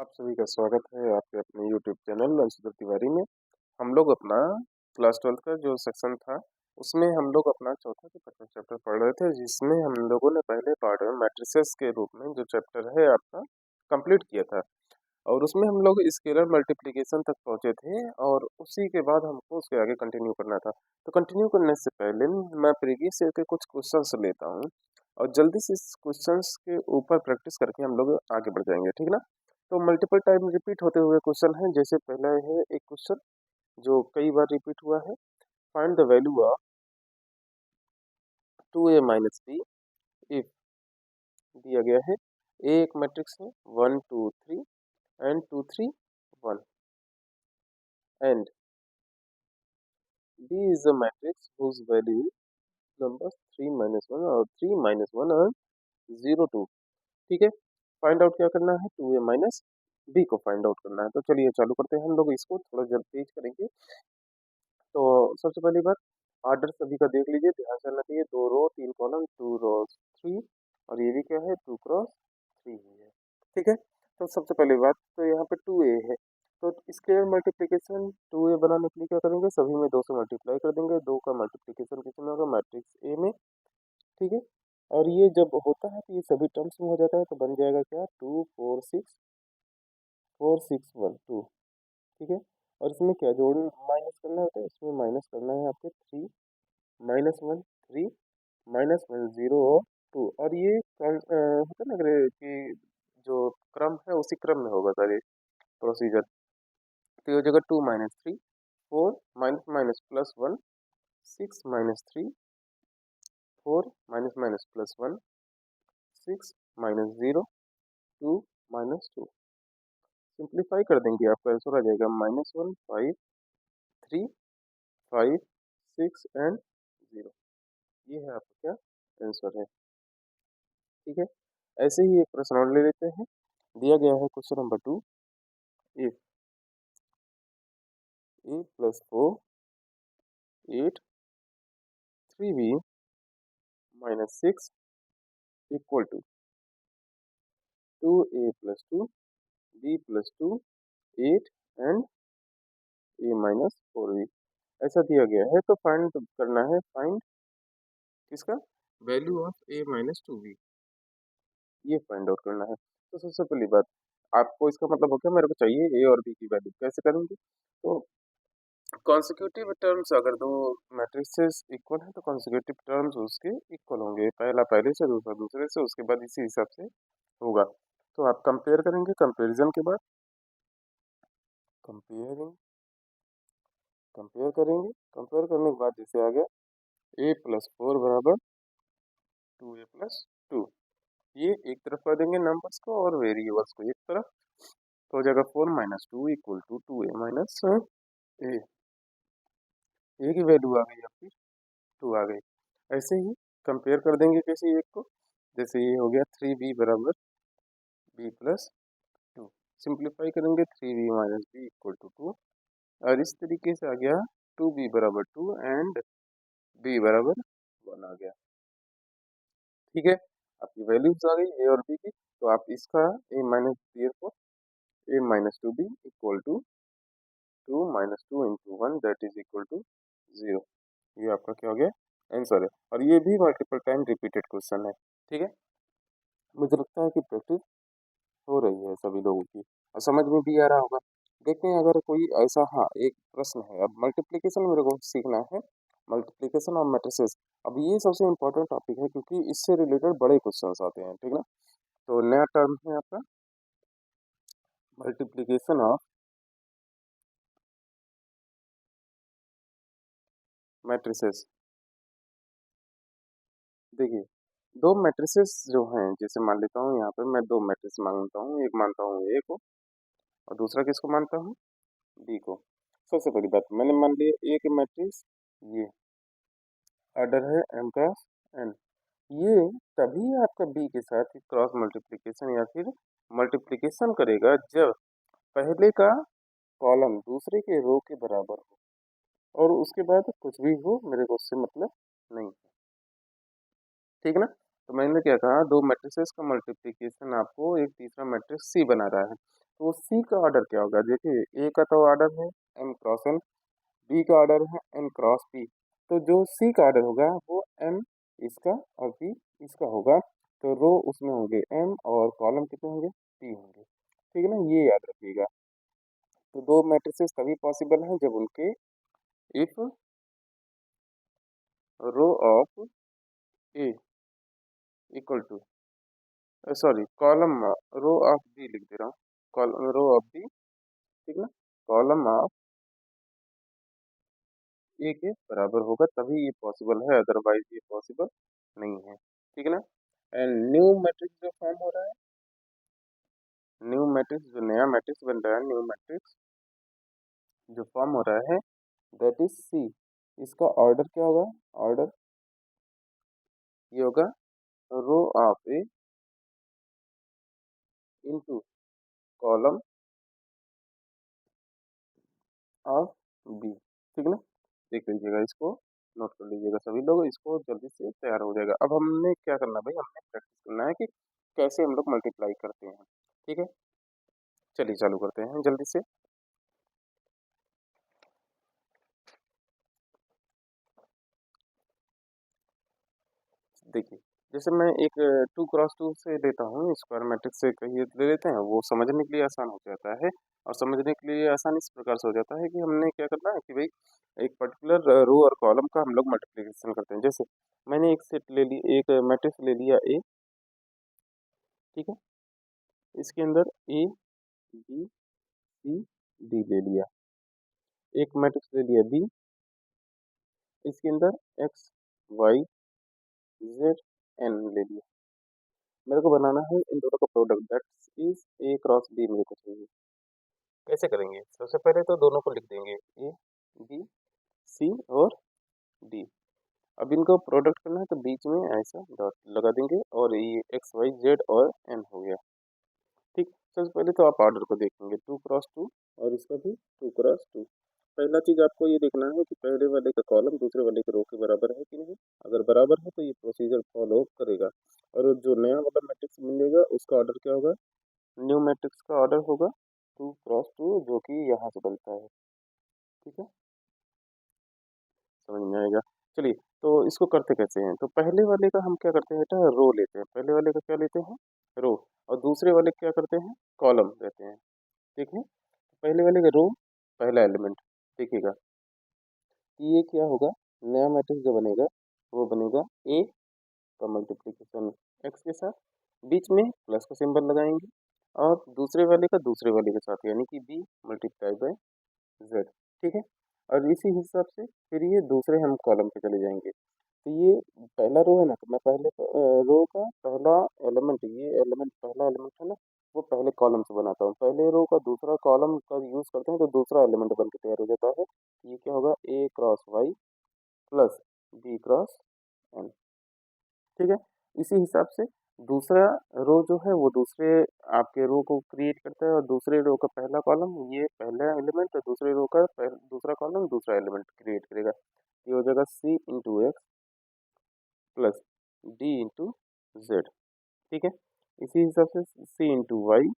आप सभी का स्वागत है आपके अपने यूट्यूब चैनल अंशुधर तिवारी में। हम लोग अपना क्लास 12th का जो सेक्शन था, उसमें हम लोग अपना चौथा से पांचवा चैप्टर पढ़ रहे थे, जिसमें हम लोगों ने पहले पार्ट में मैट्रिसेस के रूप में जो चैप्टर है आपका कंप्लीट किया था। और उसमें हम लोग स्केलर मल्टीप्लिकेशन तक पहुंचे थे और उसी के बाद हमको उसके आगे कंटिन्यू करना था। तो कंटिन्यू करने से पहले मैं प्रीवियस ईयर के कुछ क्वेश्चंस लेता हूँ और जल्दी से इस क्वेश्चंस के ऊपर प्रैक्टिस करके हम लोग आगे बढ़ जाएंगे, ठीक ना। तो मल्टीपल टाइम रिपीट होते हुए क्वेश्चन है। जैसे पहला है एक क्वेश्चन जो कई बार रिपीट हुआ है। Find the value of 2a minus B if दिया गया है। ए एक मैट्रिक्स है 1 2 3 and 2 3 1 and B is a matrix whose value numbers 3 minus 1 और 3 minus 1 और 0 2। ठीक है, फाइंड आउट क्या करना है, 2a माइनस बी को फाइंड आउट करना है। तो चलिए चालू करते हैं, हम लोग इसको थोड़ा जल्द तेज करेंगे। तो सबसे पहली बात, ऑर्डर सभी का देख लीजिए, ध्यान से रहना चाहिए। 2 रो 3 कॉलम 2 रोज 3, और ये भी क्या है 2 क्रॉस 3 है। ठीक है, तो सबसे पहली बात तो यहाँ पे 2a है। तो स्केलर मल्टीप्लिकेशन 2a बनाने के लिए क्या करेंगे, सभी में 2 से मल्टीप्लाई कर देंगे। 2 का मल्टीप्लिकेशन किसमें होगा, मैट्रिक्स ए में। ठीक है, और ये जब होता है तो ये सभी टर्म्स में हो जाता है, तो बन जाएगा क्या 2 4 6 4 6 1 2। ठीक है, और इसमें क्या जोड़ माइनस करना होता है, इसमें माइनस करना है आपके 3 माइनस 1 3 माइनस 1 0 और 2। और ये होता है ना कि जो क्रम है उसी क्रम में होगा सारे प्रोसीजर। तो ये हो जाएगा 2 minus 3 4 minus minus plus 1 6 minus 3 4 minus minus plus 1 6 minus 0 2 minus 2। Simplify कर देंगे, आपका आंसर आ जाएगा -1 5 3 5 6 एंड 0। ये है आपका क्या आंसर है। ठीक है, ऐसे ही एक प्रश्न और ले लेते हैं। दिया गया है question number 2, if a plus 4 8 3b minus 6 equal to 2a plus 2 b plus 2 8 and a minus 4b ऐसा दिया गया है। तो फाइंड करना है, फाइंड किसका, value of a minus 2b, ये फाइंड आउट करना है। तो सबसे पहली बात, आपको इसका मतलब हो गया मेरे को चाहिए a और b की वैल्यू, कैसे करेंगे। तो कॉन्सिक्यूटिव टर्म्स अगर दो मैट्रिसेस इक्वल है तो कॉन्सिक्यूटिव टर्म्स उसके इक्वल होंगे, पहला पहले से दूसरा दूसरे से, उसके बाद इसी हिसाब से होगा। तो आप कंपेयर करेंगे, कंपैरिजन के बाद कंपेयरिंग कंपेयर करेंगे, कंपेयर करने के बाद जैसे आ गया a प्लस 4 बराबर 2a प्लस 2, ये एक तरफ कर देंगे नंबर्स को और वेरिएबल्स को एक तरफ, तो हो जाएगा 4 minus 2 equal to 2a minus A. A की वैल्यू आ गई आपकी 2 आ गई। ऐसे ही कंपेयर कर देंगे किसी एक को, जैसे ये हो गया 3b बराबर b प्लस 2। सिंप्लीफाई करेंगे 3b minus B equal to 2, और इस तरीके से आ गया 2b बराबर 2 एंड b बराबर 1 आ गया। ठीक है, आपकी वैल्यूज आ गई ए और बी की। तो आप इसका a माइनस बी को a minus 2b equal to 2 minus 2 into 1 that is equal to 0। ये आपका क्या हो गया, आंसर है। और ये भी मल्टीपल टाइम रिपीटेड क्वेश्चन है। ठीक है, मुझे लगता है कि प्रैक्टिस हो रही है सभी लोगों की और समझ में भी आ रहा होगा। देखते हैं अगर कोई ऐसा, हाँ एक प्रश्न है, अब मल्टीप्लिकेशन मेरे को सीखना है, मल्टीप्लिकेशन ऑफ मैट्रिसेस। अब ये सबसे इम्पोर्टेंट टॉपिक है क्योंकि इससे रिलेटेड बड़े क्वेश्चंस आते हैं, ठीक ना। तो नया टर्म है आपका मल्टीप्लिकेशन ऑफ मैट्रिसेस। देखिए, दो मैट्रिसेस जो हैं, जैसे मान लेता हूँ यहाँ पे मैं दो मैट्रिक्स मानता हूँ, एक मानता हूँ ए को और दूसरा किसको मानता हूँ, बी को। सबसे बड़ी बात, मैंने मान लिया ए के मैट्रिक्स, ये ऑर्डर है m का n, ये तभी आपका बी के साथ क्रॉस मल्टीप्लिकेशन या फिर मल्टीप्लिकेशन करेगा जब पहले का कॉलम दूसरे के रो के बराबर हो, और उसके बाद कुछ भी हो मेरे को उससे मतलब नहीं है। ठीक ना, तो मैंने क्या कहा, दो मैट्रिसेस का मल्टीप्लिकेशन आपको एक तीसरा मैट्रिक्स सी बना रहा है, तो सी का ऑर्डर क्या होगा? देखिए, ए का तो ऑर्डर है एम क्रॉस एन, बी का ऑर्डर है एन क्रॉस पी, तो जो सी का ऑर्डर होगा वो एम इसका और पी इसका होगा। तो रो उसमें होंगे एम और कॉलम कितने होंगे? पी होंगे। ठीक है ना, ये याद रखिएगा। तो दो मैट्रिसेस तभी पॉसिबल हैं जब उनके if row of A equal to, sorry column, row of B लिख दे रहा हूँ, कॉलम रो ऑफ बी, ठीक ना, कॉलम ऑफ ए के बराबर होगा, तभी ये पॉसिबल है, अदरवाइज ये पॉसिबल नहीं है। ठीक है ना। एंड न्यू मैट्रिक्स जो फॉर्म हो रहा है, न्यू मैट्रिक्स जो नया मैट्रिक्स बन रहा है, न्यू मैट्रिक्स जो फॉर्म हो रहा है, दैट इज सी। इसका ऑर्डर क्या होगा? ऑर्डर ये होगा row of A into column of B. ठीक है ना, देख लीजिएगा इसको, नोट कर लीजिएगा सभी लोग, इसको जल्दी से तैयार हो जाएगा। अब हमने क्या करना है भाई, हमने प्रैक्टिस करना है कि कैसे हम लोग मल्टीप्लाई करते हैं। ठीक है, चलिए चालू करते हैं जल्दी से। देखिए, जैसे मैं एक 2x2 से लेता हूँ, स्क्वायर मैट्रिक्स से कहिए ले लेते हैं, वो समझने के लिए आसान हो जाता है। और समझने के लिए आसान इस प्रकार से हो जाता है कि हमने क्या करना है कि भाई एक पर्टिकुलर रो और कॉलम का हम लोग मल्टीप्लिकेशन करते हैं। जैसे मैंने एक सेट ले ली, एक मैट्रिक्स ले लिया ए, ठीक है, इसके अंदर ए बी सी डी ले लिया। एक मैट्रिक्स ले लिया बी, इसके अंदर एक्स वाई जेड एन ले लिया। मेरे को बनाना है इन दोनों का product, that is A cross B मेरे को चाहिए। कैसे करेंगे? सबसे पहले तो दोनों को लिख देंगे, ए बी सी और डी। अब इनको प्रोडक्ट करना है तो बीच में ऐसा डॉट लगा देंगे और ये एक्स वाई जेड और एन हो गया। ठीक, सबसे पहले तो आप ऑर्डर को देखेंगे 2x2 और इसका भी 2x2। पहला चीज आपको ये देखना है कि पहले वाले का कॉलम दूसरे वाले के रो के बराबर है कि नहीं। अगर बराबर है तो ये प्रोसीजर फॉलो करेगा, और जो नया वाला मैट्रिक्स मिलेगा उसका ऑर्डर क्या होगा? न्यू मैट्रिक्स का ऑर्डर होगा 2x2, जो कि यहाँ से बनता है। ठीक है, समझ में आएगा। चलिए, तो इसको करते कैसे हैं? तो पहले वाले का हम क्या करते हैं बेटा, रो लेते हैं, पहले वाले का क्या लेते हैं? रो। और दूसरे वाले क्या करते हैं? कॉलम लेते हैं। ठीक है, पहले वाले का रो, पहला एलिमेंट, देखिएगा कि ये क्या होगा, नया मैट्रिक्स जो बनेगा वो बनेगा ए का मल्टीप्लिकेशन एक्स के साथ, बीच में प्लस का सिंबल लगाएंगे, और दूसरे वाले का दूसरे वाले के साथ, यानी कि बी मल्टीप्लाई बाय जेड। ठीक है, और इसी हिसाब से फिर ये दूसरे हम कॉलम पे चले जाएंगे। तो ये पहला रो है ना, तो मैं पहले रो का पहला एलिमेंट, ये एलिमेंट पहला एलिमेंट है ना, वो पहले कॉलम से बनाता हूँ। पहले रो का दूसरा कॉलम का यूज करते हैं तो दूसरा एलिमेंट बन के तैयार हो जाता है। ये क्या होगा, A cross Y plus B cross N. ठीक है, इसी हिसाब से दूसरा रो जो है वो दूसरे आपके रो को क्रिएट करता है, और दूसरे रो का पहला कॉलम ये पहला एलिमेंट, और दूसरे रो का दूसरा कॉलम दूसरा एलिमेंट क्रिएट करेगा। ये हो जाएगा C into X plus D into Z. ठीक है, इसी हिसाब से C into Y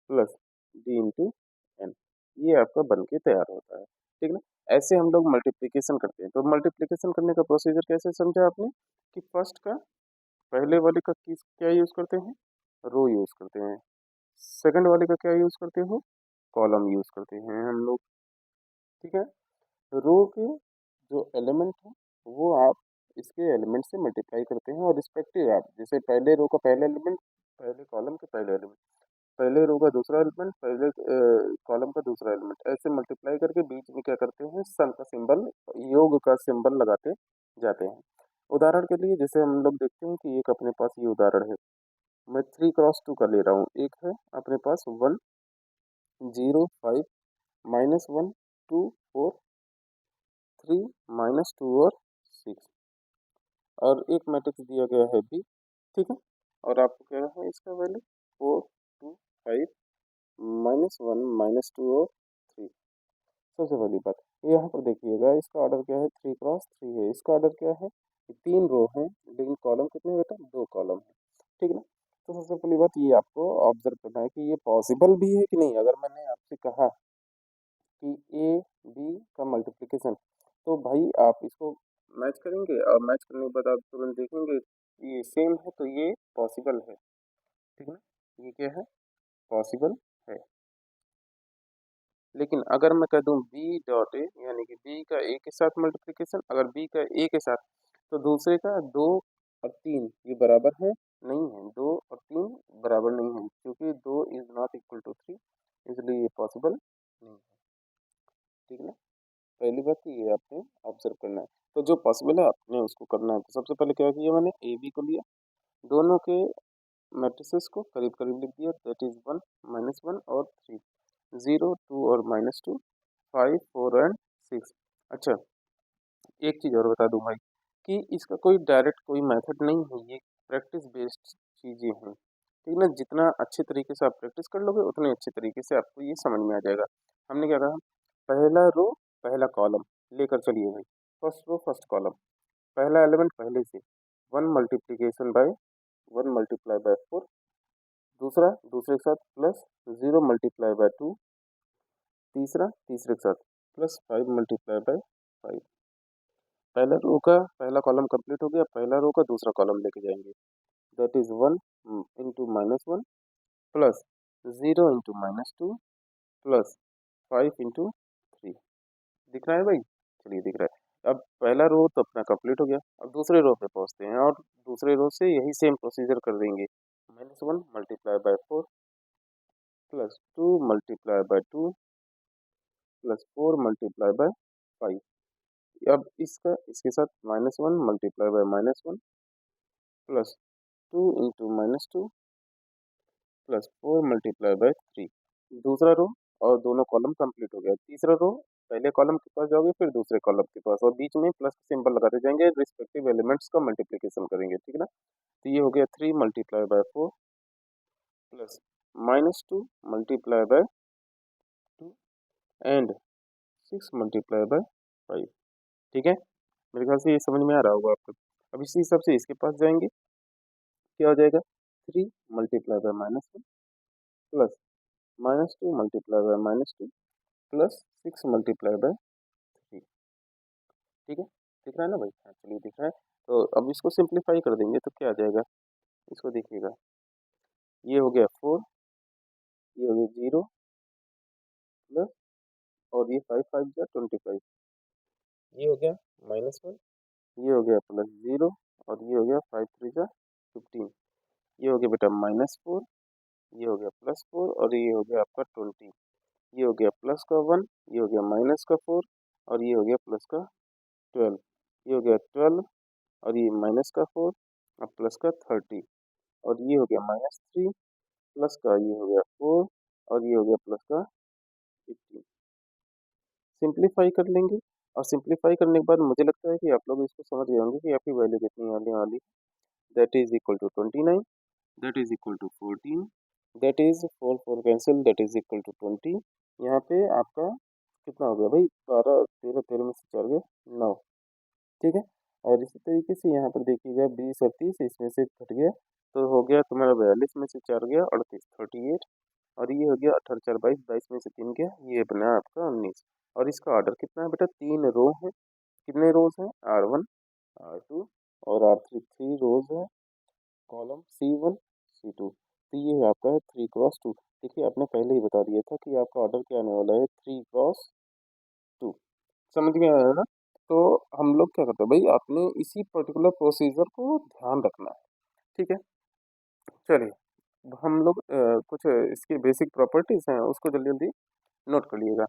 plus D into N, ये आपका बन के तैयार होता है। ठीक ना, ऐसे हम लोग मल्टीप्लिकेशन करते हैं। तो मल्टीप्लिकेशन करने का प्रोसीजर कैसे समझा आपने, कि फर्स्ट का पहले वाले का किस क्या यूज करते हैं? रो यूज करते हैं। सेकंड वाले का क्या यूज करते हो? कॉलम यूज करते हैं हम लोग। ठीक है, रो के जो एलिमेंट है वो आप इसके एलिमेंट से मल्टीप्लाई करते हैं, और रिस्पेक्टिव आप जैसे पहले रो का पहला एलिमेंट, पहले कॉलम का पहला एलिमेंट, पहले रो का दूसरा एलिमेंट, पहले कॉलम का दूसरा एलिमेंट, ऐसे मल्टीप्लाई करके बीच में क्या करते हैं, सम का सिंबल, योग का सिंबल लगाते जाते हैं। उदाहरण के लिए जैसे हम लोग देखते हैं कि एक अपने पास ये उदाहरण है, मैं 3x2 का ले रहा हूँ। एक है अपने पास 1 0 5 -1 2 4 3 -2 और 6, और एक मैट्रिक्स दिया गया है बी। ठीक है, और आपको क्या है इसका वैल्यू 4 2 5 -1 -2 और 3। सबसे पहली बात यहाँ पर देखिएगा, इसका ऑर्डर क्या है, 3x3 है, इसका ऑर्डर क्या है, तीन रो हैं लेकिन कॉलम कितने हैं बेटा, दो कॉलम है, ठीक ना। तो सबसे पहली बात ये आपको ऑब्जर्व करना है कि ये पॉसिबल भी है कि नहीं। अगर मैंने आपसे कहा कि ए बी का मल्टीप्लिकेशन, तो भाई आप इसको मैच करेंगे और मैच करने के बाद आप तुरंत देखेंगे ये सेम है तो ये पॉसिबल है, ठीक ना। ये क्या है, पॉसिबल है। लेकिन अगर मैं कह दूं बी डॉट ए यानी कि बी का ए के साथ मल्टीप्लिकेशन, अगर बी का ए के साथ, तो दूसरे का दो और तीन ये बराबर है नहीं है, दो और तीन बराबर नहीं है, क्योंकि दो is not equal to three, इसलिए ये पॉसिबल नहीं है, ठीक ना। पहली बात तो ये आपने ऑब्जर्व करना है। तो जो पॉसिबल है आपने उसको करना है। तो सबसे पहले क्या किया मैंने, ए बी को लिया, दोनों के मैट्रिसेस को करीब करीब लिख दिया, that is one minus one और थ्री, जीरो टू और minus two, five four and six. अच्छा, एक चीज़ और बता दूं भाई कि इसका कोई डायरेक्ट कोई मेथड नहीं है, ये प्रैक्टिस बेस्ड चीज़ें हैं, ठीक ना। जितना अच्छे तरीके से आप प्रैक्टिस कर लोगे उतने अच्छे तरीके से आपको ये समझ में आ जाएगा। हमने क्या कहा, पहला रो पहला कॉलम लेकर चलिए भाई, फर्स्ट रो फर्स्ट कॉलम, पहला एलिमेंट पहले से, one multiplication by one multiply by four, दूसरा दूसरे के साथ plus zero multiply by two, तीसरा तीसरे के साथ plus five multiply by five. पहला रो का पहला कॉलम कंप्लीट हो गया, पहला रो का दूसरा कॉलम लेके जाएंगे, that is one into minus one plus zero into minus two plus five into three. दिख रहा है भाई, चलिए दिख रहा है। अब पहला रो तो अपना कंप्लीट हो गया, अब दूसरे रो पे पहुंचते हैं और दूसरे रो से यही सेम प्रोसीजर कर देंगे, minus one multiply by four plus two multiply by two plus four multiply by five. अब इसका इसके साथ minus one multiply by minus one plus two into minus two plus four multiply by three. दूसरा रो और दोनों column complete हो गया, तीसरा रो पहले कॉलम के पास जाओगे फिर दूसरे कॉलम के पास और बीच में प्लस सिंबल लगाते जाएंगे, रिस्पेक्टिव एलिमेंट्स का मल्टीप्लिकेशन करेंगे, ठीक है ना। तो ये हो गया three multiply by four plus minus two multiply by two and six multiply by five, ठीक है। मेरे ख्याल से ये समझ में आ रहा होगा आपको। अब इसी हिसाब से इसके पास जाएंगे, क्या हो जाएगा, three multiply by minus one plus minus two multiply by minus two plus six multiply by three, ठीक है। दिख रहा है ना भाई, हाँ चलिए दिख रहा है। तो अब इसको सिंप्लीफाई कर देंगे तो क्या आ जाएगा, इसको देखिएगा, ये हो गया फोर, ये हो गया जीरो प्लस, और ये फाइव फाइव जा ट्वेंटी फाइव, ये हो गया माइनस वन, ये हो गया प्लस जीरो, और ये हो गया फाइव थ्री जा फिफ्टीन, ये हो गया बेटा माइनस फोर, ये हो गया प्लस फोर, और ये हो गया आपका ट्वेंटी, ये हो गया प्लस का वन, ये हो गया माइनस का फोर, और ये हो गया प्लस का ट्वेल्व, ये हो गया ट्वेल्व, और ये माइनस का फोर और प्लस का थर्टी, और ये हो गया माइनस थ्री प्लस का ये हो गया फोर, और ये हो गया प्लस का फिफ्टीन। सिंप्लीफाई कर लेंगे, और सिंप्लीफाई करने के बाद मुझे लगता है कि आप लोग इसको समझ गए होंगे कि आपकी वैल्यू कितनी आने वाली, that is equal to 29, that is equal to 14, that is four four cancel, that is equal to 20। यहाँ पे आपका कितना हो गया भाई, बारह तेरह, तेरह में से चार गए नौ, ठीक है। और इसी तरीके से यहाँ पर देखिएगा बीस और तीस इसमें से घट गया, तो हो गया तुम्हारा बयालीस में से चार गया अड़तीस, 38, और ये हो गया अठारह चार बाईस, बाईस में से तीन गया, ये बना आपका 19। और इसका ऑर्डर कितना है बेटा, तीन रो है, कितने रोज हैं, R1 R2 और R3, थ्री रोज है, कॉलम C1 C2। तो ये है आपका है थ्री क्रॉस टू। देखिए आपने पहले ही बता दिया था कि आपका ऑर्डर क्या आने वाला है, थ्री क्रॉस टू, समझ में आया ना। तो हम लोग क्या करते हैं भाई, आपने इसी पर्टिकुलर प्रोसीजर को ध्यान रखना है, ठीक है। चलिए, अब हम लोग कुछ इसकी बेसिक प्रॉपर्टीज हैं उसको जल्दी जल्दी नोट कर लीजिएगा।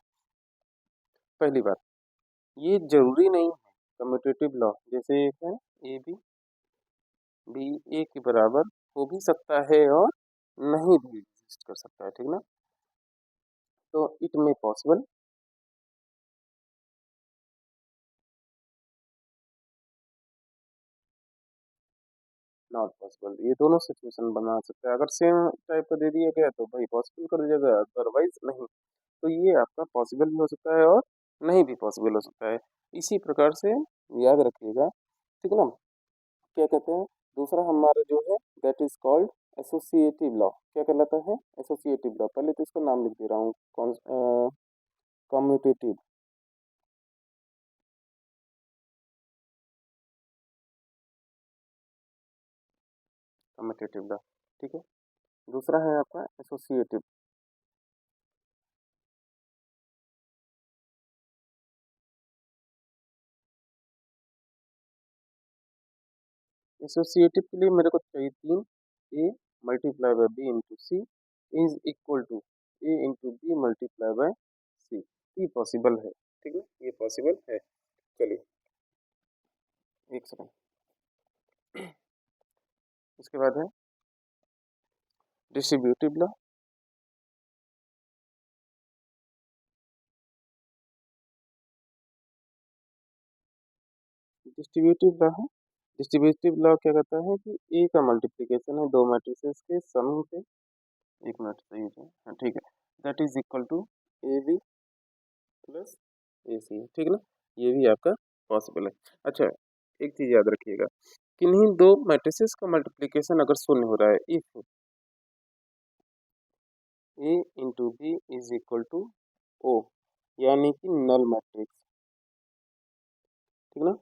पहली बात, ये जरूरी नहीं है कम्यूटेटिव लॉ, जैसे एक है ए बी, बी ए के बराबर हो भी सकता है और नहीं भी एग्जिस्ट कर सकता है, ठीक ना। तो इट में पॉसिबल, नॉट पॉसिबल, ये दोनों सिचुएशन बना सकता है। अगर सेम टाइप का दे दिया गया तो भाई पॉसिबल कर दिया, अदरवाइज नहीं। तो ये आपका पॉसिबल भी हो सकता है और नहीं भी पॉसिबल हो सकता है, इसी प्रकार से याद रखिएगा, ठीक है ना। क्या कहते हैं? दूसरा हमारा जो है that is called associative law. क्या कहलाता है? Associative law. पहले तो इसका नाम लिख दे रहा हूँ, कॉम्यूटेटिव। कम्यूटेटिव लॉ, ठीक है। दूसरा है आपका एसोसिएटिव। एसोसिएटिव के लिए मेरे को चाहिए तीन। A multiply by B into C is equal to A into B multiply by C. ये पॉसिबल है, ठीक है, ये पॉसिबल है। चलिए एक सेकंड। इसके बाद है डिस्ट्रीब्यूटिव लॉ। डिस्ट्रीब्यूटिव लॉ है, डिस्ट्रीब्यूटिव लॉ क्या कहता है कि ए का मल्टीप्लिकेशन है दो मैट्रिसेस के सम पे। एक मिनट सही है, हाँ ठीक है। That is equal to A B plus A C, ठीक है ना। ये भी आपका पॉसिबल है। अच्छा, एक चीज याद रखिएगा, किन्हीं दो मैट्रिसेस का मल्टीप्लिकेशन अगर शून्य हो रहा है, if A into B is equal to O, यानी कि नल मैट्रिक्स, ठीक ना,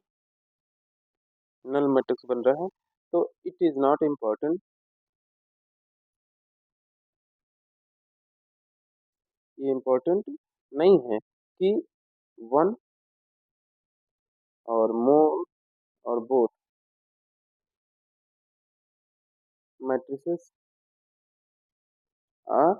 नल मैट्रिक्स बन रहा है, तो इट इज नॉट इम्पोर्टेंट, ये इम्पोर्टेंट नहीं है कि वन और मोर और बोथ मैट्रिसेस आर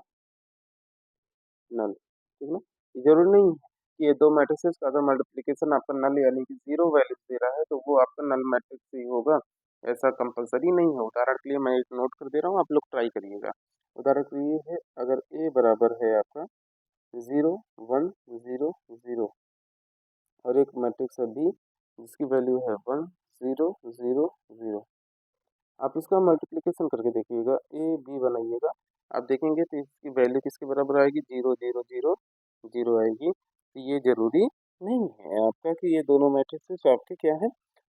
नल, ठीक ना। ये जरूरी नहीं है कि ये दो मैट्रिसेस का अगर मल्टीप्लिकेशन आपका नल यानी कि जीरो वैल्यू दे रहा है तो वो आपका नल मैट्रिक्स ही होगा, ऐसा कंपलसरी नहीं है। उदाहरण के लिए मैं एक नोट कर दे रहा हूँ, आप लोग ट्राई करिएगा। उदाहरण के लिए है, अगर ए बराबर है आपका 0 1 0 0 और एक मैट्रिक्स है बी जिसकी वैल्यू है 1 0 0 0, आप इसका मल्टीप्लिकेशन करके देखिएगा, ए बी बनाइएगा, आप देखेंगे तो इसकी वैल्यू किसके बराबर आएगी? 0 0 0 0 आएगी। तो ये जरूरी नहीं है आपका कि ये दोनों मैट्रिक्स आपके क्या है,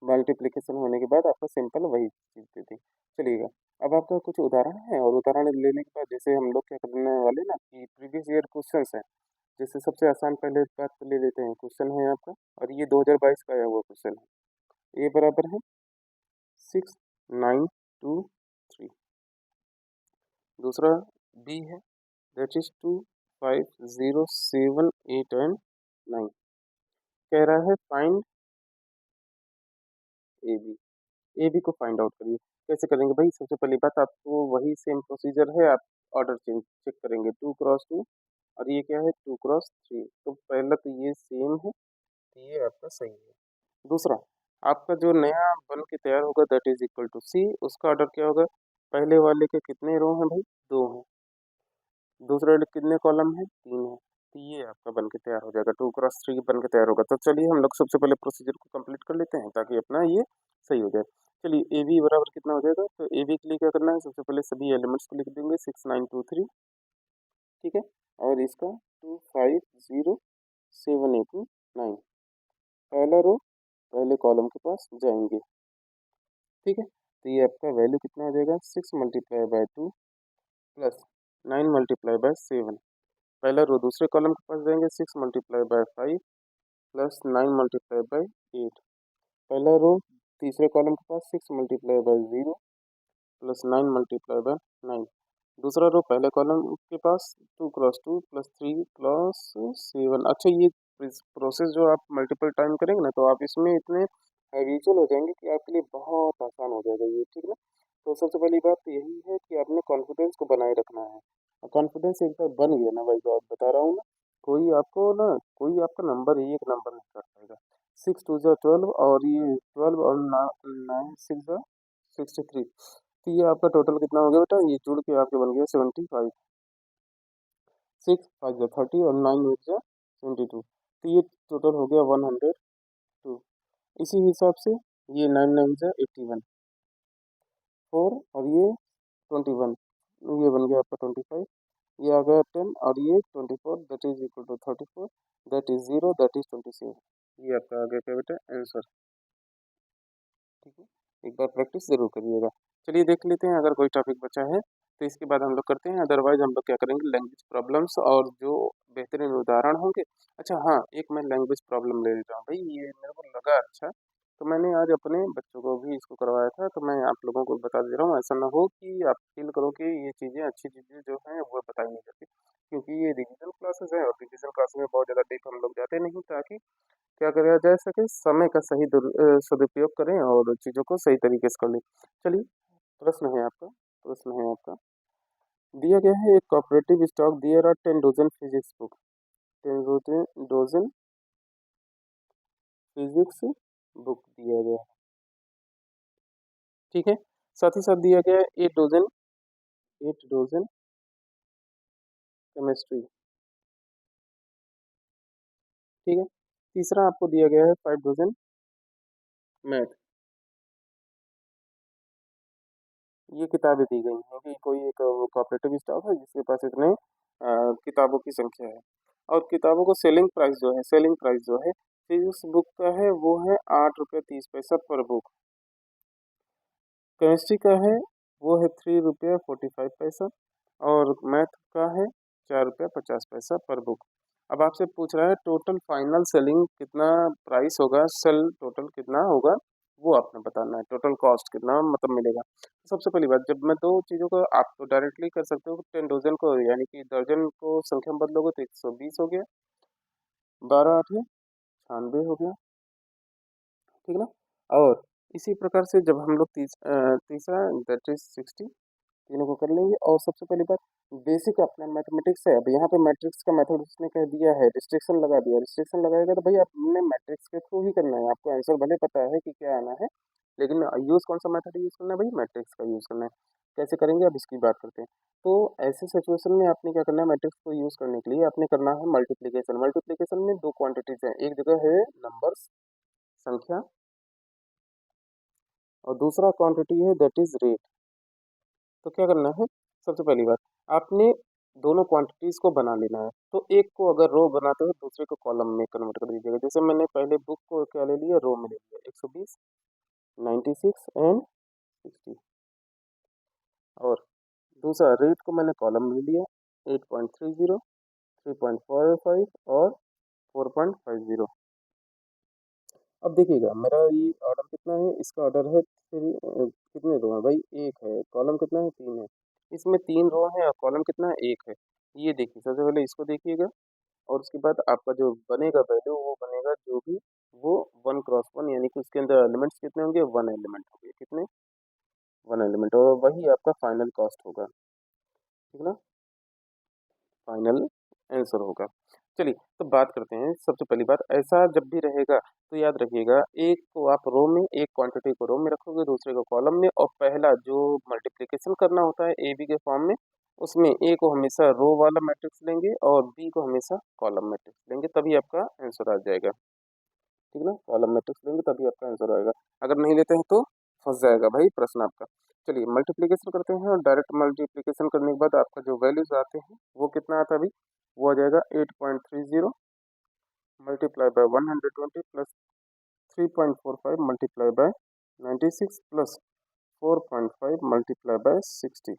मल्टीप्लिकेशन होने के बाद आपका सिंपल वही चीज देती। चलिएगा, अब आपका कुछ उदाहरण है और उदाहरण लेने के बाद जैसे हम लोग क्या करने वाले ना कि प्रीवियस ईयर क्वेश्चन है, जैसे सबसे आसान पहले बात तो ले लेते हैं। क्वेश्चन है आपका और ये 2022 का आया हुआ क्वेश्चन है। ए बराबर है 6 9 2 3। दूसरा बी है दैट इज 2 5 0 7 8 एंड 9। कह रहा है find A B, A B को फाइंड आउट करिए। कैसे करेंगे भाई? सबसे पहली बात, आपको वही सेम प्रोसीजर है, आप ऑर्डर चेक करेंगे 2 क्रॉस 2 और ये क्या है 2 क्रॉस 3, तो पहला तो ये सेम है, तो ये आपका सही है। दूसरा, आपका जो नया बन के तैयार होगा दैट इज इक्वल टू सी, उसका ऑर्डर क्या होगा? पहले वाले के कितने रो हैं भाई? दो हैं। दूसरे वाले कितने कॉलम हैं? तीन है। तो ये आपका बन के तैयार हो जाएगा, 2 क्रॉस 3 बन के तैयार होगा। तो चलिए हम लोग सबसे पहले प्रोसीजर को कंप्लीट कर लेते हैं ताकि अपना ये सही हो जाए। चलिए ए बी बराबर कितना हो जाएगा? तो ए बी के लिए क्या करना है, सबसे पहले सभी एलिमेंट्स को लिख देंगे 6 9 2 3, ठीक है। और इसका 2 5 0 7 8 9, पहला रो पहले कॉलम के पास जाएंगे, ठीक है। तो ये आपका वैल्यू कितना हो जाएगा? 6 × 2 प्लस 9 × 7, पहला रो दूसरे कॉलम के पास जाएंगे 6 × 5 प्लस 9 × 8, पहला रो तीसरे कॉलम के पास 6 × 0 प्लस 9 × 9, दूसरा रो पहले कॉलम के पास 2 क्रॉस 2 प्लस 3 क्रॉस 7। अच्छा, ये प्रोसेस जो आप मल्टीपल टाइम करेंगे ना तो आप इसमें इतने हैबिचुअल हो जाएंगे कि आपके लिए बहुत आसान हो जाएगा ये, ठीक ना। तो सबसे पहली बात तो यही है कि आपने कॉन्फिडेंस को बनाए रखना है, और कॉन्फिडेंस एक बार बन गया ना भाई, तो आप बता रहा हूँ ना, कोई आपको ना कोई आपका नंबर एक नंबर नहीं कर पाएगा। 6 2 12 और ये 12 और 9 6 63, तो ये आपका टोटल कितना हो गया बेटा? ये जुड़ के आपके बन गया 75। 6 5 30 और 9 8 72, तो ये टोटल हो गया 102। इसी हिसाब से ये 9 9 81, 4 और ये 21, ये बन गया आपका 25, ये आ गया 10 और ये 24, that is equal to 34, that is 0, that is 27। ये आपका आ गया क्या बेटा आंसर, ठीक है। एक बार प्रैक्टिस ज़रूर करिएगा। चलिए देख लेते हैं अगर कोई टॉपिक बचा है, तो इसके बाद हम लोग करते हैं, अदरवाइज़ हम लोग क्या करेंगे लैंग्वेज प्रॉब्लम्स और जो बेहतरीन उदाहरण होंगे। अच्छा हाँ, एक मैं लैंग्वेज प्रॉब्लम ले लेता हूँ भई ये मेरे को लगा अच्छा, तो मैंने आज अपने बच्चों को भी इसको करवाया था, तो मैं आप लोगों को बता दे रहा हूँ, ऐसा ना हो कि आप फ़ील करो कि ये चीज़ें अच्छी चीज़ें जो हैं वो बताई नहीं जाती। क्योंकि ये रिवीज़न क्लासेस है और रिवीज़न क्लास में बहुत ज़्यादा डीप हम लोग जाते नहीं ताकि क्या करा जा सके समय का सही सदुपयोग करें और चीज़ों को सही तरीके से कर लें। चलिए प्रश्न है आपका दिया गया है एक cooperative stock there are 10 dozen physics book 10 dozen physics book दिया गया है, ठीक है? साथ ही साथ दिया गया है 8 डज़न केमिस्ट्री, ठीक है? तीसरा आपको दिया गया है 5 डज़न मैथ। ये किताबें दी गई हैं कि कोई एक कोऑपरेटिव स्टॉक है जिसके पास इतने किताबों की संख्या है और किताबों को सेलिंग प्राइस जो है फिजिक्स बुक का है वो है 8 रुपये 30 पैसा पर बुक। केमिस्ट्री का है वो है 3 रुपये 45 पैसा और मैथ का है 4 रुपये 50 पैसा पर बुक। अब आपसे पूछ रहा है टोटल फाइनल सेलिंग कितना प्राइस होगा, सेल टोटल कितना होगा, वो आपने बताना है, टोटल कॉस्ट कितना मतलब मिलेगा। सबसे पहली बात जब मैं दो चीज़ों को आप तो डायरेक्टली कर सकते हो 10 डज़न को यानी कि दर्जन को संख्या में बदलोगे तो 120 हो गया, 12 8 96 हो गया, ठीक है ना? और इसी प्रकार से जब हम लोग तीसरा दैट इज़ 60 तीनों को कर लेंगे और सबसे पहली बात बेसिक अपना मैथमेटिक्स है। अब यहाँ पे मैट्रिक्स का मेथड उसने कह दिया है, रिस्ट्रिक्शन लगा दिया, रिस्ट्रिक्शन लगाएगा तो भाई आपने मैट्रिक्स के थ्रू ही करना है, आपको आंसर भले पता है कि क्या आना है, लेकिन यूज़ कौन सा मेथड यूज़ करना है भाई, मैट्रिक्स का यूज़ करना है। कैसे करेंगे अब इसकी बात करते हैं। तो ऐसे सिचुएशन में आपने क्या करना है, मैट्रिक्स को यूज़ करने के लिए आपने करना है मल्टीप्लीकेशन। मल्टीप्लीकेशन में दो क्वांटिटीज हैं, एक जगह है नंबर्स संख्या और दूसरा क्वांटिटी है दैट इज रेट। तो क्या करना है, सबसे पहली बात आपने दोनों क्वांटिटीज को बना लेना है। तो एक को अगर रो बनाते हो दूसरे को कॉलम में कन्वर्ट कर दीजिएगा। जैसे मैंने पहले बुक को क्या ले लिया, रो में ले लिया 120 96 एंड 60 और दूसरा रेट को मैंने कॉलम में ले लिया 8.30 3.45 और 4.50। अब देखिएगा मेरा ये ऑर्डर कितना है, इसका ऑर्डर है कितने रो है भाई, एक है, कॉलम कितना है, तीन है, इसमें तीन रो है और कॉलम कितना है, एक है। ये देखिए सबसे पहले इसको देखिएगा और उसके बाद आपका जो बनेगा वैल्यू वो बनेगा जो भी वो 1 क्रॉस 1 यानी कि उसके अंदर एलिमेंट्स कितने होंगे, वन एलिमेंट होंगे, कितने, वन एलिमेंट और वही आपका फाइनल कॉस्ट होगा, ठीक ना, फाइनल आंसर होगा। चलिए तो बात करते हैं, सबसे पहली बात ऐसा जब भी रहेगा तो याद रखिएगा एक को आप रो में, एक क्वांटिटी को रो में रखोगे दूसरे को कॉलम में और पहला जो मल्टीप्लिकेशन करना होता है ए बी के फॉर्म में उसमें ए को हमेशा रो वाला मैट्रिक्स लेंगे और बी को हमेशा कॉलम मैट्रिक्स लेंगे तभी आपका आंसर आ जाएगा, ठीक ना, कॉलम मैट्रिक्स लेंगे तभी आपका आंसर आएगा। अगर नहीं लेते हैं तो फंस जाएगा भाई प्रश्न आपका। चलिए मल्टीप्लिकेशन करते हैं और डायरेक्ट मल्टीप्लिकेशन करने के बाद आपका जो वैल्यूज आते हैं वो कितना आता है अभी, वो आ जाएगा 8.30 multiply by 120 plus 3.45 multiply by 96 plus 4.5 multiply by 60।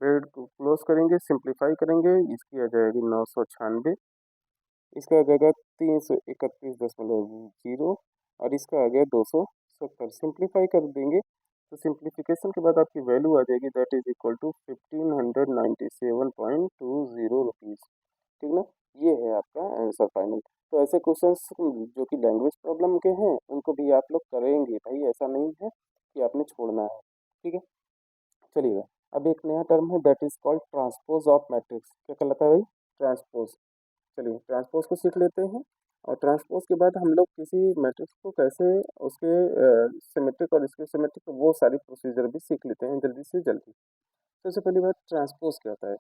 Bread को क्लोज करेंगे, सिंप्लीफाई करेंगे, इसकी आ जाएगी 996, इसका आ जाएगा 331.0 और इसका आ गया 270। सिंप्लीफाई कर देंगे तो सिंप्लीफिकेशन के बाद आपकी वैल्यू आ जाएगी that is equal to 1597.20 rupees, ठीक ना। ये है आपका आंसर फाइनल। तो ऐसे क्वेश्चंस जो कि लैंग्वेज प्रॉब्लम के हैं उनको भी आप लोग करेंगे भाई, ऐसा नहीं है कि आपने छोड़ना है, ठीक है। चलिएगा अब एक नया टर्म है that is called transpose of matrix. क्या कहलाता है भाई, ट्रांसपोज। चलिए ट्रांसपोज को सीख लेते हैं और ट्रांसपोज के बाद हम लोग किसी मैट्रिक्स को कैसे उसके सिमेट्रिक और इसके सिमेट्रिक वो सारी प्रोसीजर भी सीख लेते हैं जल्दी से जल्दी। सबसे पहली बात ट्रांसपोज क्या होता है,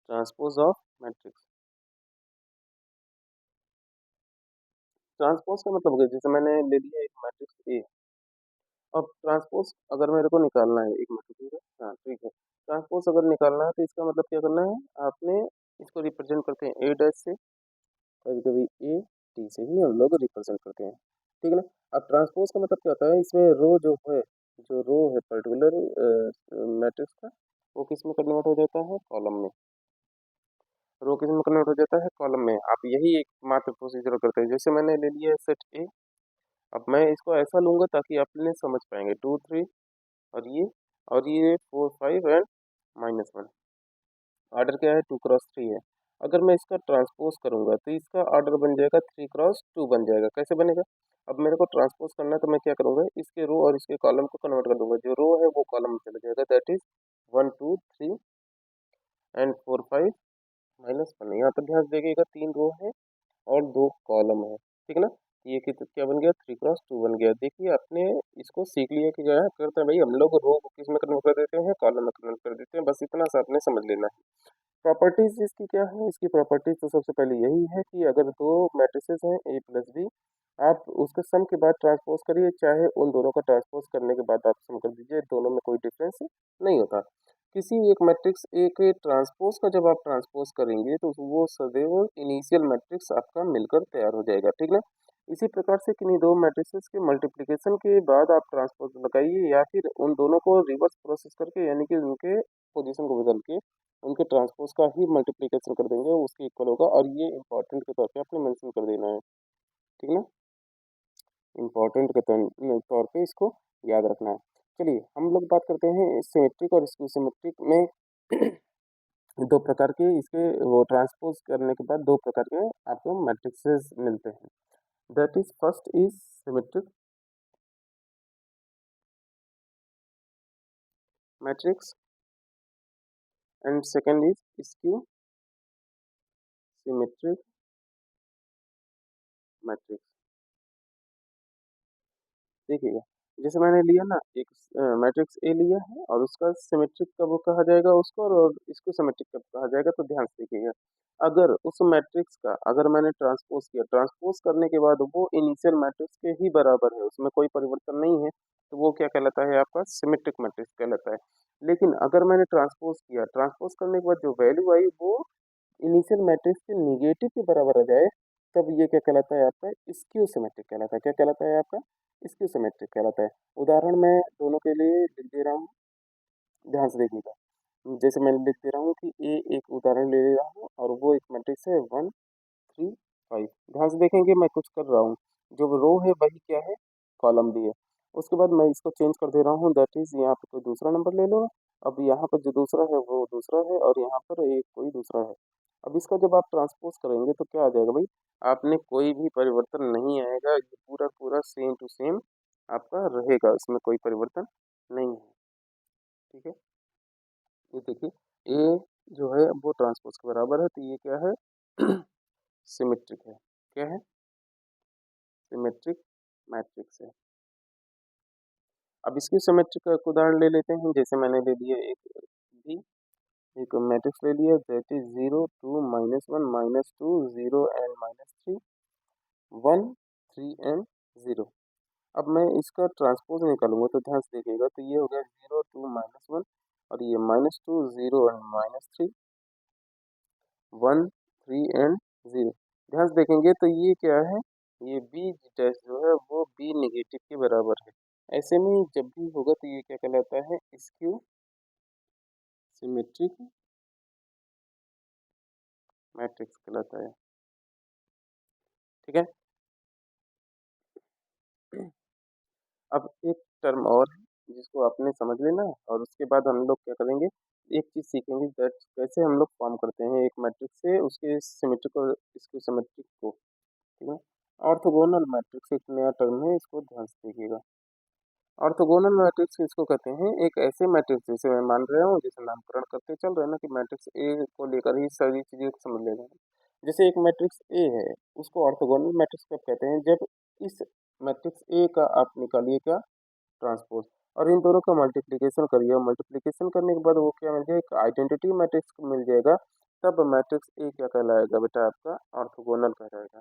ट्रांसपोज ऑफ मैट्रिक्स। ट्रांसपोज का मतलब हो गया जैसे मैंने ले लिया एक मैट्रिक्स ए, अब ट्रांसपोज अगर मेरे को निकालना है एक मैट्रिक्स, ठीक है, हाँ ठीक है, ट्रांसपोज अगर निकालना है तो इसका मतलब क्या करना है, आपने इसको रिप्रेजेंट करते हैं ए डैश से, कभी कभी ए टी से भी हम लोग रिप्रेजेंट करते हैं, ठीक है ना। अब ट्रांसपोज का मतलब क्या होता है, इसमें रो जो रो है पर्टिकुलर मैट्रिक्स का, वो किस में कन्वर्ट हो जाता है, कॉलम में। रो किस में कन्वर्ट हो जाता है, कॉलम में। आप यही एक मात्र प्रोसीजर करते हैं। जैसे मैंने ले लिया सेट ए, अब मैं इसको ऐसा लूंगा ताकि आप अपने समझ पाएंगे, 2 3 और ये 4 5 एंड -1। ऑर्डर क्या है, 2 क्रॉस 3 है। अगर मैं इसका ट्रांसपोज करूंगा तो इसका ऑर्डर बन जाएगा 3 क्रॉस 2 बन जाएगा। कैसे बनेगा, अब मेरे को ट्रांसपोज करना है तो मैं क्या करूंगा, इसके रो और इसके कॉलम को कन्वर्ट कर दूंगा। जो रो है वो कॉलम में चला जाएगा, दैट इज 1 2 3 एंड 4 5 -1। यहाँ पर ध्यान देखिएगा, 3 रो है और 2 कॉलम है, ठीक है ना। ये क्या बन गया, 3 क्रॉस 2 बन गया। देखिए आपने इसको सीख लिया कि क्या करते हैं भाई, हम लोग रो को किस में कन्वर्ट कर देते हैं, कॉलम में कन्वर्ट कर देते हैं। बस इतना सा आपने समझ लेना है। प्रॉपर्टीज इसकी क्या है, इसकी प्रॉपर्टीज तो सबसे पहले यही है कि अगर दो मैट्रिसेस हैं ए प्लस बी, आप उसके सम के बाद ट्रांसपोज करिए, चाहे उन दोनों का ट्रांसपोज करने के बाद आप सम कर दीजिए, दोनों में कोई डिफरेंस नहीं होता। किसी एक मैट्रिक्स ए के ट्रांसपोज का जब आप ट्रांसपोज करेंगे तो वो सदैव इनिशियल मैट्रिक्स आपका मिलकर तैयार हो जाएगा, ठीक ना। इसी प्रकार से किन्हीं दो मैट्रिसेस के मल्टीप्लिकेशन के बाद आप ट्रांसपोज लगाइए, या फिर उन दोनों को रिवर्स प्रोसेस करके, यानी कि उनके पोजीशन को बदल के उनके ट्रांसपोज का ही मल्टीप्लिकेशन कर देंगे, उसके इक्वल होगा। और ये इंपॉर्टेंट के तौर पे आपने मेंशन कर देना है, ठीक है ना। इंपॉर्टेंट के तौर पे इसको याद रखना है। चलिए हम लोग बात करते हैं सिमेट्रिक और स्क्यू सिमेट्रिक में। दो प्रकार के इसके वो ट्रांसपोज करने के बाद दो प्रकार के आपको मैट्रिक्सेस मिलते हैं। That is first is symmetric matrix and second is skew symmetric matrix. देखिएगा, जैसे मैंने लिया ना एक मैट्रिक्स ए लिया है और उसका सिमेट्रिक कब कहा जाएगा उसको, और इसको सिमेट्रिक कब कहा जाएगा, तो ध्यान से देखिएगा। अगर उस मैट्रिक्स का अगर मैंने ट्रांसपोज किया, ट्रांसपोज करने के बाद वो इनिशियल मैट्रिक्स के ही बराबर है, उसमें कोई परिवर्तन नहीं है, तो वो क्या कहलाता है, आपका सिमेट्रिक मैट्रिक्स कहलाता है। लेकिन अगर मैंने ट्रांसपोज किया, ट्रांसपोज करने के बाद जो वैल्यू आई वो इनिशियल मैट्रिक्स के निगेटिव के बराबर आ जाए, तब ये क्या कहलाता है, आपका स्क्यू सिमेट्रिक कहलाता है। क्या कहलाता है, आपका स्क्यू सिमेट्रिक कहलाता है। उदाहरण मैं दोनों के लिए लिख दे रहा हूँ, ध्यान से देखिएगा। जैसे मैं लिख दे रहा हूँ कि ए एक उदाहरण ले ले रहा हूँ और वो एक मैट्रिक्स है 1 3 5। ध्यान से देखेंगे मैं कुछ कर रहा हूँ, जो रो है वही क्या है, कॉलम भी है। उसके बाद मैं इसको चेंज कर दे रहा हूँ, दैट इज यहाँ पे कोई दूसरा नंबर ले लो। अब यहाँ पर जो दूसरा है वो दूसरा है और यहाँ पर एक कोई दूसरा है। अब इसका जब आप ट्रांसपोज करेंगे तो क्या आ जाएगा भाई, आपने कोई भी परिवर्तन नहीं आएगा, ये पूरा पूरा सेम टू सेम आपका रहेगा, इसमें कोई परिवर्तन नहीं है, ठीक है। ये देखिए, ए जो है वो ट्रांसपोज के बराबर है, तो ये क्या है, सिमेट्रिक है। क्या है, सिमेट्रिक मैट्रिक्स है। अब इसकी सिमेट्रिक का एक उदाहरण ले लेते हैं। जैसे मैंने ले लिया भी एक मैट्रिक्स ले लिया, दैट इज 0 2 -1 -2 0 एंड -3 1 3 एंड 0। अब मैं इसका ट्रांसपोज निकालूंगा तो ध्यान से देखिएगा, तो ये हो गया 0 2 -1 और ये -2 0 एंड -3 1 3 एंड 0। ध्यान से देखेंगे तो ये क्या है, ये बी डैश जो है वो बी नेगेटिव के बराबर है। ऐसे में जब भी होगा तो ये क्या कहलाता है, स्क्यू सिमेट्रिक मैट्रिक्स कहलाता है, ठीक है। अब एक टर्म और है जिसको आपने समझ लेना है, और उसके बाद हम लोग क्या करेंगे, एक चीज सीखेंगे, दैट कैसे हम लोग फॉर्म करते हैं एक मैट्रिक्स से उसके सिमेट्रिक और इसके सिमेट्रिक को, ठीक है। ऑर्थोगोनल मैट्रिक्स एक नया टर्म है, इसको ध्यान से देखिएगा। ऑर्थोगोनल मैट्रिक्स इसको कहते हैं, एक ऐसे मैट्रिक्स, जैसे मैं मान रहा हूँ, जैसे नामकरण करते चल रहे हैं ना कि मैट्रिक्स ए को लेकर ही सारी चीजें को समझ लेना है। जैसे एक मैट्रिक्स ए है, उसको ऑर्थोगोनल मैट्रिक्स कब कहते हैं, जब इस मैट्रिक्स ए का आप निकालिए क्या, ट्रांसपोज, और इन दोनों का मल्टीप्लिकेशन करिए, और मल्टीप्लिकेशन करने के बाद वो क्या मिल जाएगा, एक आइडेंटिटी मैट्रिक्स मिल जाएगा। तब मैट्रिक्स ए क्या कहलाएगा बेटा, आपका ऑर्थोगोनल कहलाएगा।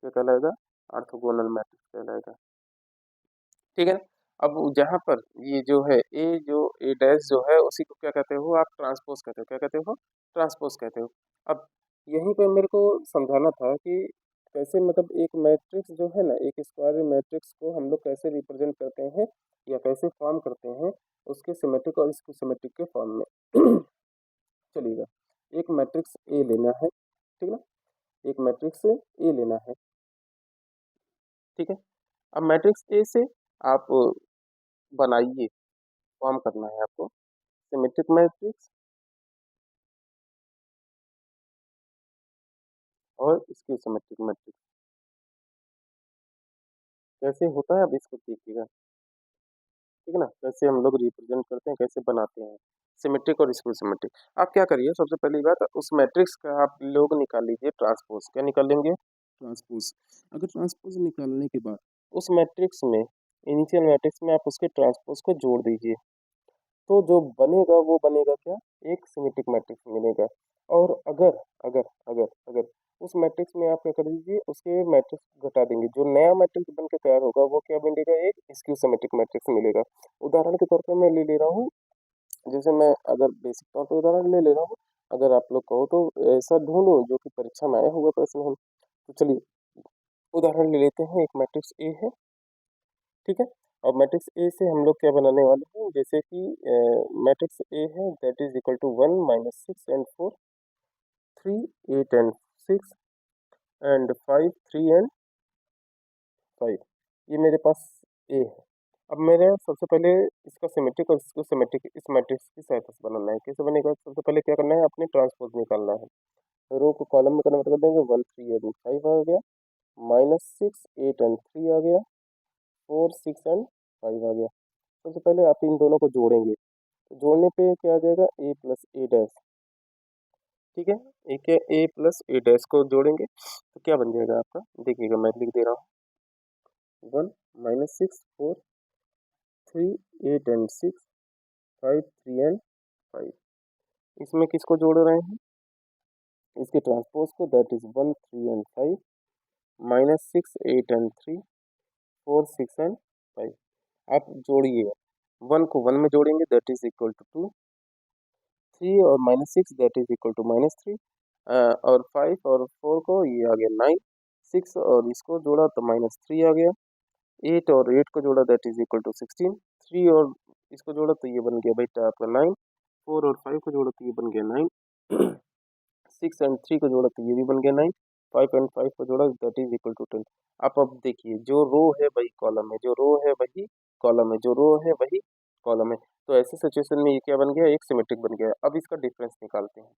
क्या कहलाएगा, ऑर्थोगोनल मैट्रिक्स कहलाएगा, ठीक है। अब जहाँ पर ये जो है ए डैश जो है उसी को क्या कहते हो आप, ट्रांसपोज कहते हो। क्या कहते हो, ट्रांसपोज कहते हो। अब यहीं पे मेरे को समझाना था कि कैसे मतलब एक मैट्रिक्स जो है ना, एक स्क्वायर मैट्रिक्स को हम लोग कैसे रिप्रेजेंट करते हैं या कैसे फॉर्म करते हैं उसके सिमेट्रिक और इसको सिमेट्रिक के फॉर्म में। चलिएगा, एक मैट्रिक्स ए लेना है, ठीक ना, एक मैट्रिक्स ए लेना है, ठीक है। अब मैट्रिक्स ए से आप बनाइए, फॉर्म करना है आपको सिमेट्रिक मैट्रिक्स और इसकी सिमेट्रिक मैट्रिक्स। कैसे होता है अब इसको देखिएगा, ठीक है ना, कैसे हम लोग रिप्रेजेंट करते हैं, कैसे बनाते हैं सिमेट्रिक और इसको सिमेट्रिक। आप क्या करिए, सबसे पहली बात उस मैट्रिक्स का आप लोग निकाल लीजिए ट्रांसपोज। क्या निकाल लेंगे? ट्रांसपोज। अगर ट्रांसपोज निकालने के बाद उस मैट्रिक्स में, इनिशियल मैट्रिक्स में आप उसके ट्रांसपोज को जोड़ दीजिए, तो जो बनेगा वो बनेगा क्या, एक सिमेट्रिक मैट्रिक्स मिलेगा। और अगर अगर अगर अगर उस मैट्रिक्स में आप क्या कर दीजिए, उसके मैट्रिक्स घटा देंगे, जो नया मैट्रिक्स बन के तैयार होगा वो क्या मिलेगा, एक स्क्यू सिमेट्रिक मैट्रिक्स मिलेगा। उदाहरण के तौर पर मैं ले ले रहा हूँ, जैसे मैं अगर बेसिक तौर पर उदाहरण ले ले रहा हूँ, अगर आप लोग कहो तो ऐसा ढूंढो जो कि परीक्षा में आया हुआ प्रश्न है। तो चलिए उदाहरण ले लेते हैं, एक मैट्रिक्स ए है, ठीक है। और मैट्रिक्स ए से हम लोग क्या बनाने वाले हैं, जैसे कि मैट्रिक्स ए है that is equal to 1 - 6 and 4, 3 8 and 6 and 5 3 and 5। ये मेरे पास ए है। अब मेरे सबसे पहले इसका सिमेट्रिक और इसको सिमेट्रिक इस मैट्रिक्स की सहायता से बनाना है। कैसे बनेगा, सबसे पहले क्या करना है, अपने ट्रांसपोज निकालना है। रो को कॉलम में कन्वर्ट कर देंगे, 1 3 and 5 आ गया, -6 8 and 3 आ गया, 4 6 and 5 आ गया। सबसे पहले आप इन दोनों को जोड़ेंगे, तो जोड़ने पे क्या आ जाएगा, ए प्लस ए डैश, ठीक है। एक है ए प्लस ए डैश को जोड़ेंगे तो क्या बन जाएगा आपका, देखिएगा मैं लिख दे रहा हूँ, 1 - 6 4 3 8 and 6 5 3 and 5। इसमें किसको जोड़ रहे हैं, इसके ट्रांसपोज को, that is 1 3 and 5 -6 8 and 3 4 6 and 5। आप जोड़िएगा, 1 को 1 में जोड़ेंगे दैट इज इक्वल टू 2, 3 और -6 दैट इज इक्वल टू -3, और 5 और 4 को ये आ गया 9, 6 और इसको जोड़ा तो -3 आ गया, 8 और 8 को जोड़ा दैट इज इक्वल टू 16, 3 और इसको जोड़ा तो ये बन गया बेटा आपका 9, 4 और 5 को जोड़ा तो ये बन गया 9, 6 and 3 को जोड़ा तो ये भी बन गया 9, 5 and 5 को जोड़ा दैट इज इक्वल टू 10। आप अब देखिए, जो रो है वही कॉलम है, जो रो है वही कॉलम है, जो रो है वही कॉलम है। तो ऐसे सिचुएशन में ये क्या बन गया, एक सिमेट्रिक बन गया। अब इसका डिफरेंस निकालते हैं,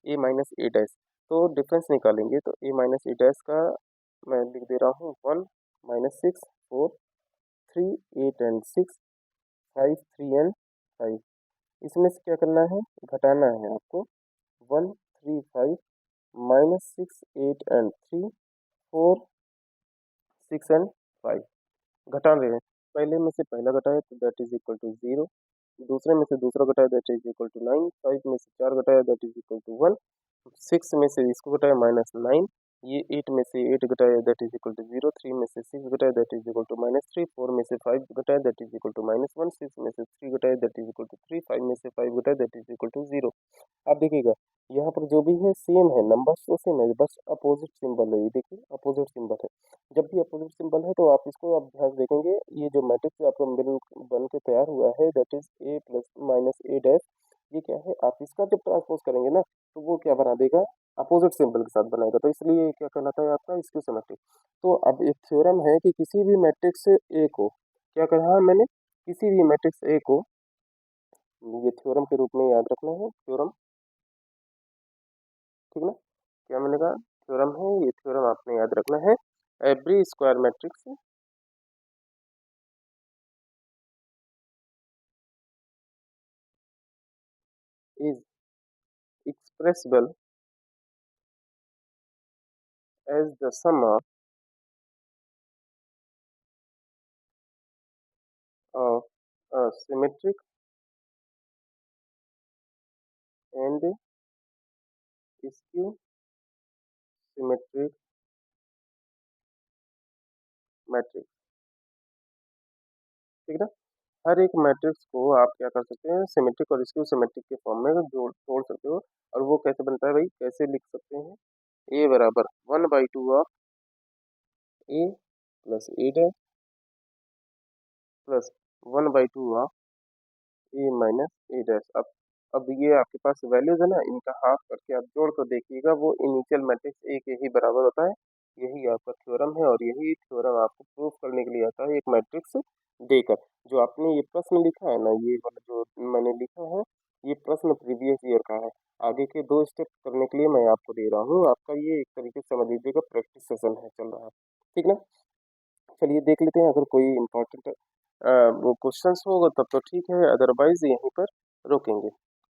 ए माइनस ए डैश। तो डिफरेंस निकालेंगे तो ए माइनस ए डैश का मैं लिख दे रहा हूँ, 1 - 6 4 3 8 and 6 5 3 and 5। इसमें से क्या करना है, घटाना है आपको, 1 3 5 -6 8 and 3 4 6 and 5 घटा रहे हैं। पहले में से पहला घटाया तो दैट इज इक्वल टू 0, दूसरे में से दूसरा घटाया दैट इज इक्वल टू 9, 5 में से 4 घटाया दैट इज इक्वल टू 1, 6 में से इसको घटाया -9, ये 8 में से 8 घटाया दैट इज इक्वल टू 0, 3 में से 6 घटाया दैट इज इक्वल टू -3, 4 में से 5 घटाया दैट इज इक्वल टू -1, 6 में से 3 घटाया दैट इज इक्वल टू 3, 5 में से 5 घटाया दैट इज इक्वल टू 0। आप देखिएगा यहाँ पर जो भी है सेम है, नंबर्स तो सेम है, बस अपोजिट सिंबल है। ये देखिए अपोजिट सिंबल है। जब भी अपोजिट सिंबल है तो आप इसको आप ध्यान से देखेंगे, ये जो मैट्रिक्स आपका बन के तैयार हुआ है that is A plus minus A dash, ये क्या है, आप इसका जब ट्रांसपोज करेंगे ना तो वो क्या बना देगा, अपोजिट सिंबल के साथ बनाएगा। तो इसलिए ये क्या कहलाता है आपका, इसकी सिमेट्रिक। तो अब एक थ्योरम है कि किसी भी मैट्रिक्स ए को, क्या कहा मैंने, किसी भी मैट्रिक्स ए को, ये थ्योरम के रूप में याद रखना है, थ्योरम, ठीक ना। क्या मैंने कहा, थ्योरम है, ये थ्योरम आपने याद रखना है। Every square matrix is expressible as the sum of symmetric and skew symmetric matrix, ठीक है ना। हर एक मैट्रिक्स को आप क्या कर सकते हैं, सिमेट्रिक और स्क्यू सिमेट्रिक के फॉर्म में जोड़ जोड़ सकते हो। और वो कैसे बनता है भाई, कैसे लिख सकते हैं, ए बराबर 1/2 of A plus A dash plus 1/2 of A minus A dash. अब ये आपके पास वैल्यूज है ना, इनका हाफ करके आप जोड़ कर देखिएगा, वो इनिशियल मैट्रिक्स ए के ही बराबर होता है। यही आपका थ्योरम है और यही थ्योरम आपको प्रूव करने के लिए आता है एक मैट्रिक्स देकर। जो आपने ये प्रश्न लिखा है ना, ये वाला जो मैंने लिखा है, ये प्रश्न प्रीवियस ईयर का है। आगे के 2 स्टेप करने के लिए मैं आपको दे रहा हूँ, आपका ये एक तरीके से समझ लीजिएगा प्रैक्टिस सेशन है चल रहा है, ठीक ना। चलिए देख लेते हैं, अगर कोई इम्पोर्टेंट वो क्वेश्चंस होगा तब तो ठीक है, अदरवाइज यहीं पर रोकेंगे,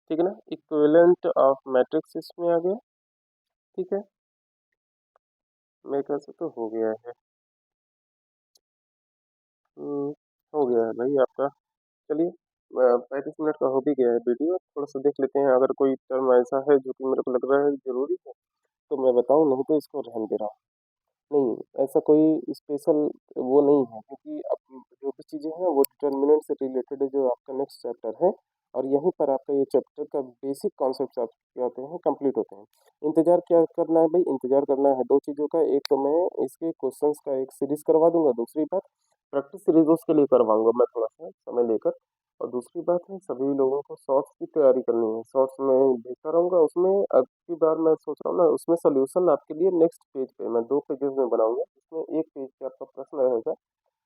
ठीक है ना। इक्विवेलेंट ऑफ मैट्रिक्स इसमें आ गया, ठीक है, मेरे ख्याल से तो हो गया है। हो गया है भाई आपका। चलिए 35 मिनट का हो भी गया है वीडियो, थोड़ा सा देख लेते हैं, अगर कोई टर्म ऐसा है जो कि मेरे को लग रहा है जरूरी है तो मैं बताऊं, नहीं तो इसको रहने दे रहा हूँ। नहीं, ऐसा कोई स्पेशल वो नहीं है, क्योंकि अब जो भी चीज़ें हैं वो डिटर्मिनेंट से रिलेटेड है, जो आपका नेक्स्ट चैप्टर है, और यहीं पर आपका ये चैप्टर का बेसिक कॉन्सेप्ट आप क्या होते हैं कंप्लीट होते हैं। इंतजार क्या करना है भाई, इंतजार करना है दो चीज़ों का, एक तो मैं इसके क्वेश्चंस का एक सीरीज करवा दूंगा, दूसरी बात प्रैक्टिस सीरीज उसके लिए करवाऊंगा मैं थोड़ा सा समय लेकर, और दूसरी बात है सभी लोगों को शॉर्ट्स की तैयारी करनी है, शॉर्ट्स में भेजता रहूंगा। उसमें अब की बार मैं सोच रहा हूँ ना, उसमें सोल्यूशन आपके लिए नेक्स्ट पेज पे मैं 2 पेजेस में बनाऊंगा, उसमें एक पेज पे आपका प्रश्न रहेगा,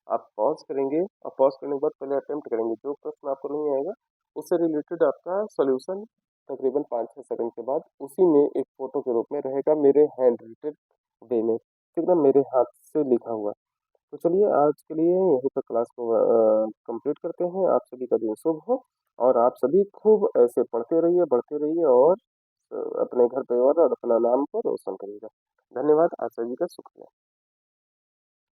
आप पॉज करेंगे और पॉज करने के बाद पहले अटेम्प्ट करेंगे, जो प्रश्न आपको नहीं आएगा उससे रिलेटेड आपका सोल्यूशन तकरीबन 5-6 सेकंड के बाद उसी में एक फोटो के रूप में रहेगा, मेरे हैंड रिटेड वे में, ठीक ना, मेरे हाथ से लिखा हुआ। तो चलिए आज के लिए यहीं पर क्लास को कंप्लीट करते हैं। आप सभी का दिन शुभ हो, और आप सभी खूब ऐसे पढ़ते रहिए, बढ़ते रहिए, और अपने घर परिवार और अपना नाम को रोशन करिएगा। धन्यवाद, आप सभी का शुक्रिया।